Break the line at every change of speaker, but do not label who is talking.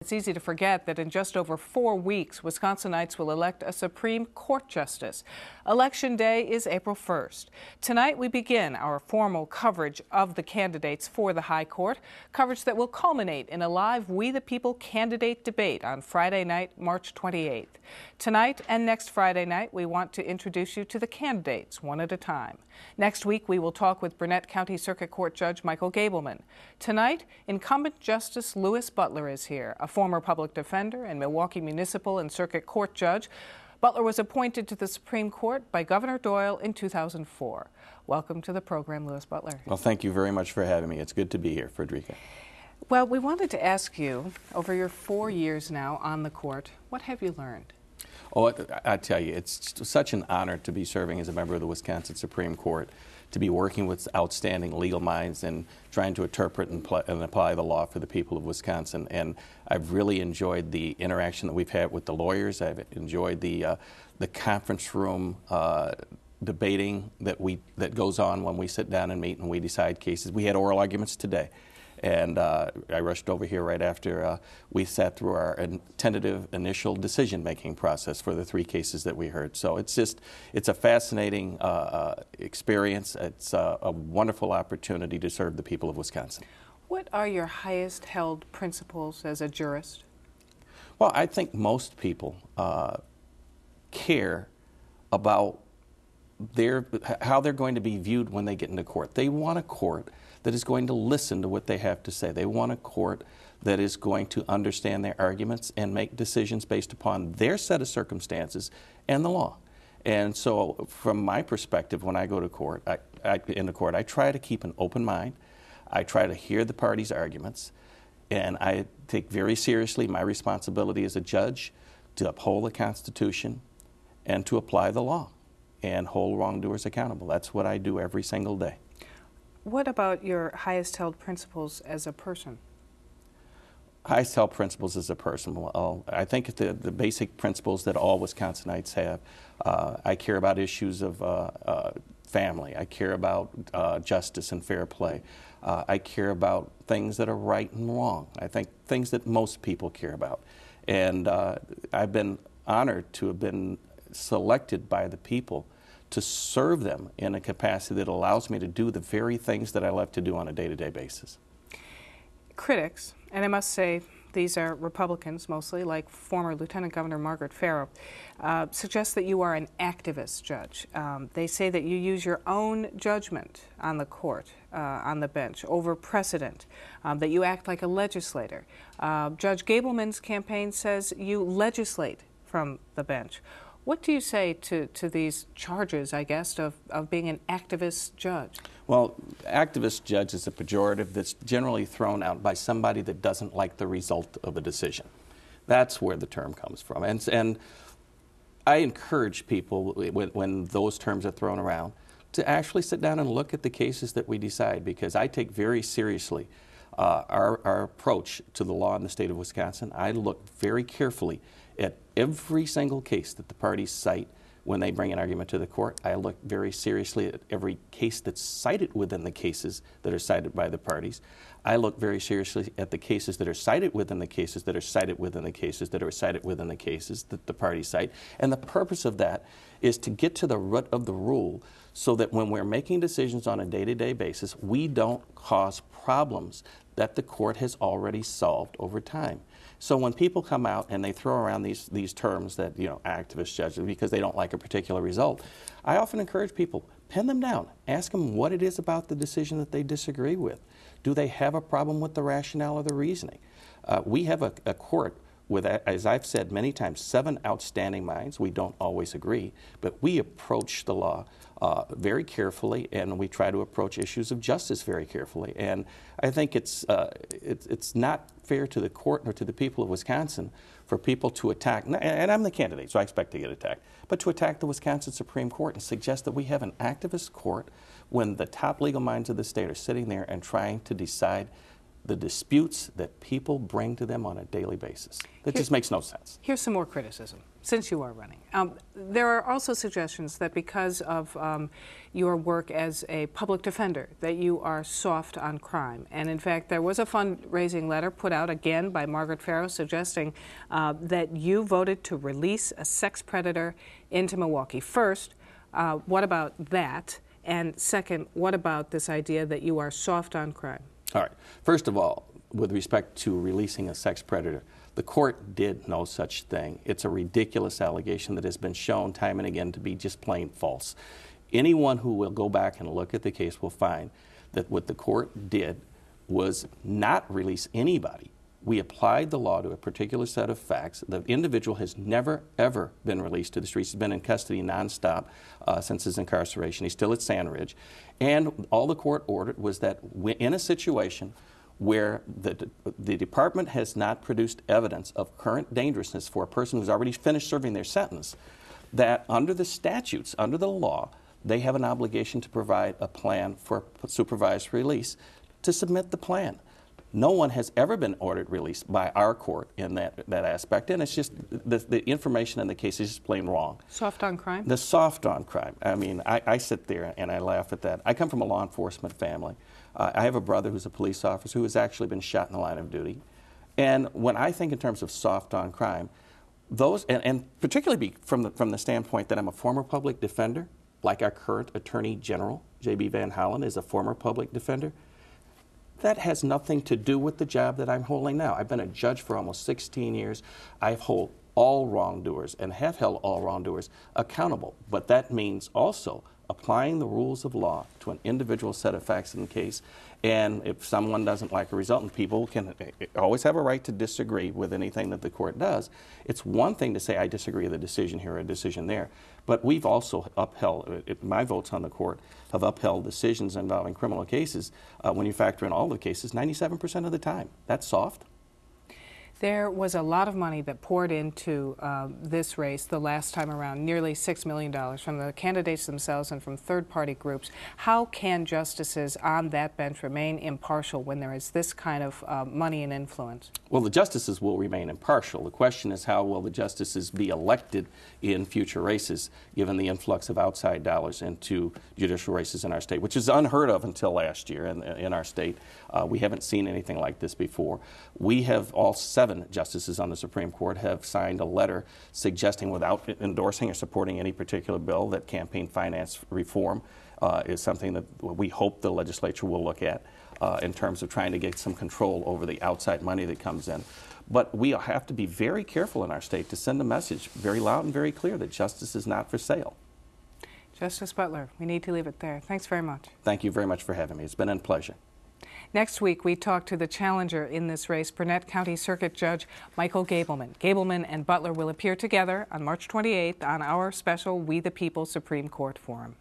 It's easy to forget that in just over 4 weeks, Wisconsinites will elect a Supreme Court justice. Election Day is April 1st. Tonight, we begin our formal coverage of the candidates for the High Court, coverage that will culminate in a live We the People candidate debate on Friday night, March 28th. Tonight and next Friday night, we want to introduce you to the candidates one at a time. Next week, we will talk with Burnett County Circuit Court Judge Michael Gableman. Tonight, incumbent Justice Louis Butler is here, a former public defender and Milwaukee Municipal and Circuit Court judge. Butler was appointed to the Supreme Court by Governor Doyle in 2004. Welcome to the program, Louis Butler.
Well, thank you very much for having me. It's good to be here, Frederica.
Well, we wanted to ask you, over your 4 years now on the court, what have you learned?
Oh, I tell you, it's such an honor to be serving as a member of the Wisconsin Supreme Court, to be working with outstanding legal minds and trying to interpret and apply the law for the people of Wisconsin. And I've really enjoyed the interaction that we've had with the lawyers. I've enjoyed the conference room debating that goes on when we sit down and meet and we decide cases. We had oral arguments today. And I rushed over here right after we sat through our tentative initial decision-making process for the 3 cases that we heard. So it's a fascinating experience. It's a wonderful opportunity to serve the people of Wisconsin.
What are your highest held principles as a jurist?
Well, I think most people care about how they're going to be viewed when they get into court. They want a court that is going to listen to what they have to say. They want a court that is going to understand their arguments and make decisions based upon their set of circumstances and the law. And so from my perspective, when I go to court, I try to keep an open mind. I try to hear the parties' arguments, and I take very seriously my responsibility as a judge to uphold the Constitution and to apply the law and hold wrongdoers accountable. That's what I do every single day.
What about your highest held principles as a person?
Highest held principles as a person. Well, I think the basic principles that all Wisconsinites have. I care about issues of family. I care about justice and fair play. I care about things that are right and wrong. I think things that most people care about. And I've been honored to have been selected by the people to serve them in a capacity that allows me to do the very things that I love to do on a day-to-day basis.
Critics, and I must say these are Republicans mostly, like former Lieutenant Governor Margaret Farrow, suggest that you are an activist judge. They say that you use your own judgment on the court, on the bench, over precedent, that you act like a legislator. Judge Gableman's campaign says you legislate from the bench. What do you say to these charges, I guess, of being an activist judge?
Well, activist judge is a pejorative that's generally thrown out by somebody that doesn't like the result of a decision. That's where the term comes from. And I encourage people, when those terms are thrown around, to actually sit down and look at the cases that we decide, because I take very seriously our approach to the law in the state of Wisconsin. I look very carefully at every single case that the parties cite when they bring an argument to the court. I look very seriously at every case that's cited within the cases that are cited by the parties. I look very seriously at the cases that are cited within the cases that are cited within the cases that are cited within the cases that the parties cite. And the purpose of that is to get to the root of the rule so that when we're making decisions on a day-to-day basis, we don't cause problems that the court has already solved over time. So when people come out and they throw around these terms that, activist judges, because they don't like a particular result, I often encourage people, pin them down. Ask them what it is about the decision that they disagree with. Do they have a problem with the rationale or the reasoning? We have a court with, as I've said many times, 7 outstanding minds. We don't always agree, but we approach the law very carefully, and we try to approach issues of justice very carefully. And I think it's not fair to the court nor to the people of Wisconsin for people to attack, and I'm the candidate, so I expect to get attacked, but to attack the Wisconsin Supreme Court and suggest that we have an activist court when the top legal minds of the state are sitting there and trying to decide the disputes that people bring to them on a daily basis. That just makes no sense.
Here's some more criticism, since you are running. There are also suggestions that because of your work as a public defender, that you are soft on crime. And in fact, there was a fundraising letter put out again by Margaret Farrow suggesting that you voted to release a sex predator into Milwaukee. First, what about that? And second, what about this idea that you are soft on crime?
All right. First of all, with respect to releasing a sex predator, the court did no such thing. It's a ridiculous allegation that has been shown time and again to be just plain false. Anyone who will go back and look at the case will find that what the court did was not release anybody. We applied the law to a particular set of facts. The individual has never, ever been released to the streets. He's been in custody nonstop since his incarceration. He's still at Sandridge. And all the court ordered was that in a situation where the department has not produced evidence of current dangerousness for a person who's already finished serving their sentence, that under the statutes, under the law, they have an obligation to provide a plan for supervised release, to submit the plan. No one has ever been ordered released by our court in that aspect, and it's just the information in the case is just plain wrong.
Soft on crime?
The soft on crime. I mean, I sit there and I laugh at that. I come from a law enforcement family. I have a brother who's a police officer who has actually been shot in the line of duty. And when I think in terms of soft on crime, those, and particularly from the standpoint that I'm a former public defender, like our current Attorney General, J.B. Van Hollen, is a former public defender, that has nothing to do with the job that I'm holding now. I've been a judge for almost 16 years. I hold all wrongdoers and have held all wrongdoers accountable. But that means also applying the rules of law to an individual set of facts in the case. And if someone doesn't like a result, and people can always have a right to disagree with anything that the court does, it's one thing to say I disagree with a decision here or a decision there, but we've also upheld, my votes on the court have upheld decisions involving criminal cases when you factor in all the cases 97% of the time. That's soft.
There was a lot of money that poured into this race the last time around, nearly $6 million from the candidates themselves and from third-party groups. How can justices on that bench remain impartial when there is this kind of money and influence?
Well, the justices will remain impartial. The question is, how will the justices be elected in future races, given the influx of outside dollars into judicial races in our state, which is unheard of until last year in our state. We haven't seen anything like this before. We have all 7 justices on the Supreme Court have signed a letter suggesting, without endorsing or supporting any particular bill, that campaign finance reform is something that we hope the legislature will look at in terms of trying to get some control over the outside money that comes in. But we have to be very careful in our state to send a message very loud and very clear that justice is not for sale.
Justice Butler, we need to leave it there. Thanks very much.
Thank you very much for having me. It's been a pleasure.
Next week, we talk to the challenger in this race, Burnett County Circuit Judge Michael Gableman. Gableman and Butler will appear together on March 28th on our special We the People Supreme Court Forum.